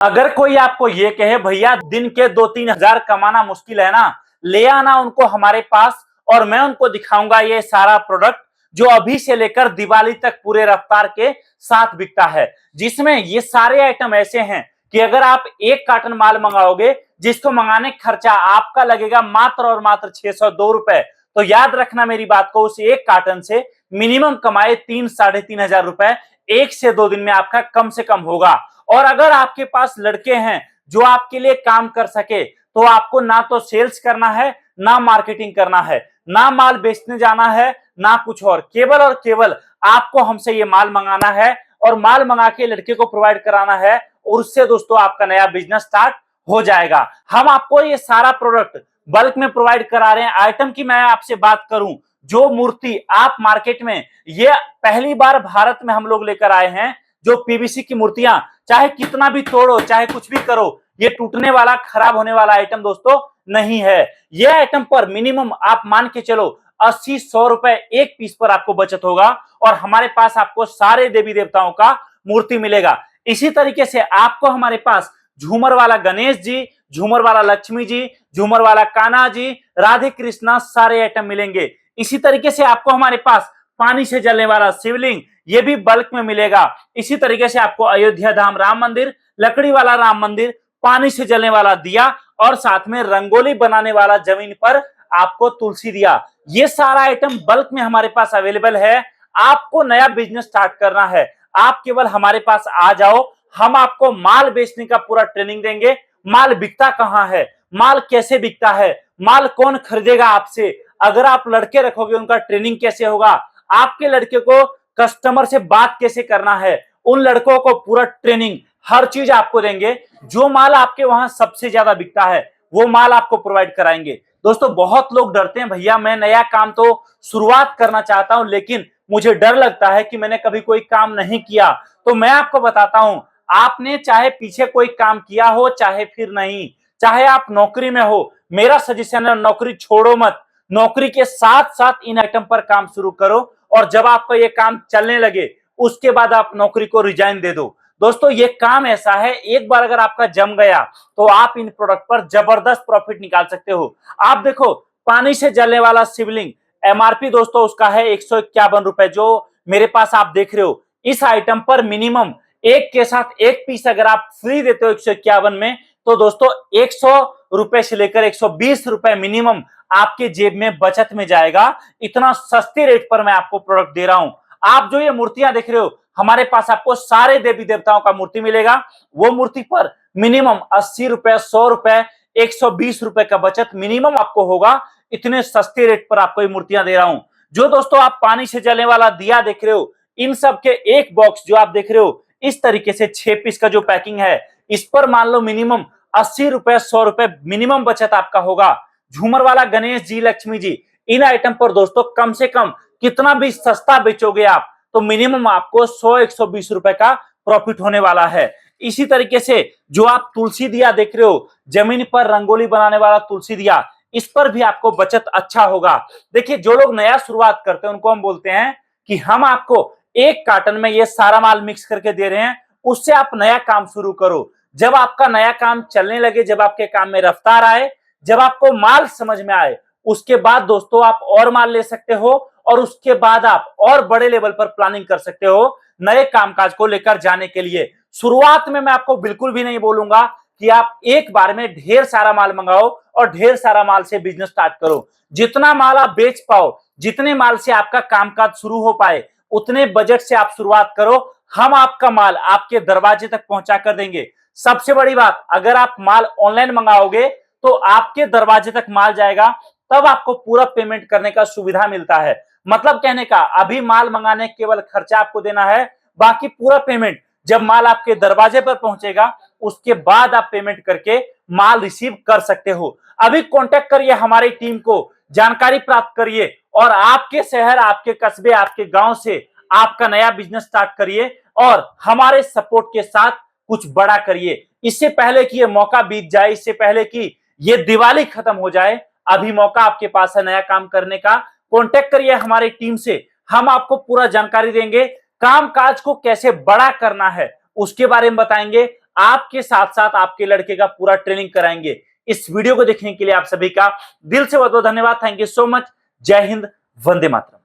अगर कोई आपको ये कहे भैया दिन के 2-3 हजार कमाना मुश्किल है ना, ले आना उनको हमारे पास और मैं उनको दिखाऊंगा ये सारा प्रोडक्ट जो अभी से लेकर दिवाली तक पूरे रफ्तार के साथ बिकता है, जिसमें ये सारे आइटम ऐसे हैं कि अगर आप एक कार्टन माल मंगाओगे जिसको मंगाने खर्चा आपका लगेगा मात्र और मात्र 602 रुपए। तो याद रखना मेरी बात को, उस एक कार्टन से मिनिमम कमाए 3-3.5 हजार रुपए 1 से 2 दिन में आपका कम से कम होगा। और अगर आपके पास लड़के हैं जो आपके लिए काम कर सके तो आपको ना तो सेल्स करना है, ना मार्केटिंग करना है, ना माल बेचने जाना है, ना कुछ और केवल आपको हमसे ये माल मंगाना है और माल मंगा के लड़के को प्रोवाइड कराना है और उससे दोस्तों आपका नया बिजनेस स्टार्ट हो जाएगा। हम आपको ये सारा प्रोडक्ट बल्क में प्रोवाइड करा रहे हैं। आइटम की मैं आपसे बात करूं, जो मूर्ति आप मार्केट में ये पहली बार भारत में हम लोग लेकर आए हैं, जो पीवीसी की मूर्तियां चाहे कितना भी तोड़ो चाहे कुछ भी करो, ये टूटने वाला खराब होने वाला आइटम दोस्तों नहीं है। ये आइटम पर मिनिमम आप मान के चलो 80-100 रुपए एक पीस पर आपको बचत होगा और हमारे पास आपको सारे देवी देवताओं का मूर्ति मिलेगा। इसी तरीके से आपको हमारे पास झूमर वाला गणेश जी, झूमर वाला लक्ष्मी जी, झूमर वाला कान्हा जी, राधे कृष्णा सारे आइटम मिलेंगे। इसी तरीके से आपको हमारे पास पानी से जलने वाला शिवलिंग ये भी बल्क में मिलेगा। इसी तरीके से आपको अयोध्या धाम राम मंदिर, लकड़ी वाला राम मंदिर, पानी से जलने वाला दिया और साथ में रंगोली बनाने वाला जमीन पर आपको तुलसी दिया, ये सारा आइटम बल्क में हमारे पास अवेलेबल है। आपको नया बिजनेस स्टार्ट करना है, आप केवल हमारे पास आ जाओ, हम आपको माल बेचने का पूरा ट्रेनिंग देंगे। माल बिकता कहां है, माल कैसे बिकता है, माल कौन खरीदेगा आपसे, अगर आप लड़के रखोगे उनका ट्रेनिंग कैसे होगा, आपके लड़के को कस्टमर से बात कैसे करना है, उन लड़कों को पूरा ट्रेनिंग हर चीज आपको देंगे। जो माल आपके वहां सबसे ज्यादा बिकता है वो माल आपको प्रोवाइड कराएंगे। दोस्तों बहुत लोग डरते हैं, भैया मैं नया काम तो शुरुआत करना चाहता हूं लेकिन मुझे डर लगता है कि मैंने कभी कोई काम नहीं किया। तो मैं आपको बताता हूं, आपने चाहे पीछे कोई काम किया हो चाहे फिर नहीं, चाहे आप नौकरी में हो, मेरा सजेशन है नौकरी छोड़ो मत, नौकरी के साथ साथ इन आइटम पर काम शुरू करो और जब आपका ये काम चलने लगे उसके बाद आप नौकरी को रिजाइन दे दो। दोस्तों ये काम ऐसा है, एक बार अगर आपका जम गया तो आप इन प्रोडक्ट पर जबरदस्त प्रॉफिट निकाल सकते हो। आप देखो पानी से जलने वाला शिवलिंग, एमआरपी दोस्तों उसका है 151 रुपए, जो मेरे पास आप देख रहे हो। इस आइटम पर मिनिमम एक के साथ एक पीस अगर आप फ्री देते हो 151 में, तो दोस्तों 100 रुपए से लेकर 120 रुपए मिनिमम आपके जेब में बचत में जाएगा। इतना सस्ते रेट पर मैं आपको प्रोडक्ट दे रहा हूं। आप जो ये मूर्तियां देख रहे हो, हमारे पास आपको सारे देवी देवताओं का मूर्ति मिलेगा। वो मूर्ति पर मिनिमम 80 रुपए, 100 रुपए, 120 रुपए का बचत मिनिमम आपको होगा। इतने सस्ते रेट पर आपको ये मूर्तियां दे रहा हूं। जो दोस्तों आप पानी से जलने वाला दिया देख रहे हो, इन सब के एक बॉक्स जो आप देख रहे हो इस तरीके से 6 पीस का जो पैकिंग है, इस पर मान लो मिनिमम 80 रुपए, 100 रुपए मिनिमम बचत आपका होगा। झूमर वाला गणेश जी, लक्ष्मी जी, इन आइटम पर दोस्तों कम से कम कितना भी सस्ता बेचोगे आप तो मिनिमम आपको 100-120 रुपए का प्रॉफिट होने वाला है। इसी तरीके से जो आप तुलसी दिया देख रहे हो, जमीन पर रंगोली बनाने वाला तुलसी दिया, इस पर भी आपको बचत अच्छा होगा। देखिए जो लोग नया शुरुआत करते हैं उनको हम बोलते हैं कि हम आपको एक कार्टन में ये सारा माल मिक्स करके दे रहे हैं, उससे आप नया काम शुरू करो। जब आपका नया काम चलने लगे, जब आपके काम में रफ्तार आए, जब आपको माल समझ में आए, उसके बाद दोस्तों आप और माल ले सकते हो और उसके बाद आप और बड़े लेवल पर प्लानिंग कर सकते हो नए कामकाज को लेकर जाने के लिए। शुरुआत में मैं आपको बिल्कुल भी नहीं बोलूंगा कि आप एक बार में ढेर सारा माल मंगाओ और ढेर सारा माल से बिजनेस स्टार्ट करो। जितना माल आप बेच पाओ, जितने माल से आपका कामकाज शुरू हो पाए, उतने बजट से आप शुरुआत करो। हम आपका माल आपके दरवाजे तक पहुंचा कर देंगे। सबसे बड़ी बात, अगर आप माल ऑनलाइन मंगाओगे तो आपके दरवाजे तक माल जाएगा, तब आपको पूरा पेमेंट करने का सुविधा मिलता है। मतलब कहने का, अभी माल मंगाने केवल खर्चा आपको देना है, बाकी पूरा पेमेंट जब माल आपके दरवाजे पर पहुंचेगा उसके बाद आप पेमेंट करके माल रिसीव कर सकते हो। अभी कांटेक्ट करिए हमारी टीम को, जानकारी प्राप्त करिए और आपके शहर, आपके कस्बे, आपके गांव से आपका नया बिजनेस स्टार्ट करिए और हमारे सपोर्ट के साथ कुछ बड़ा करिए। इससे पहले कि ये मौका बीत जाए, इससे पहले कि ये दिवाली खत्म हो जाए, अभी मौका आपके पास है नया काम करने का। कांटेक्ट करिए हमारी टीम से, हम आपको पूरा जानकारी देंगे। काम काज को कैसे बड़ा करना है उसके बारे में बताएंगे। आपके साथ साथ आपके लड़के का पूरा ट्रेनिंग कराएंगे। इस वीडियो को देखने के लिए आप सभी का दिल से बहुत बहुत धन्यवाद। Thank you so much. जय हिंद, वंदे मातरम।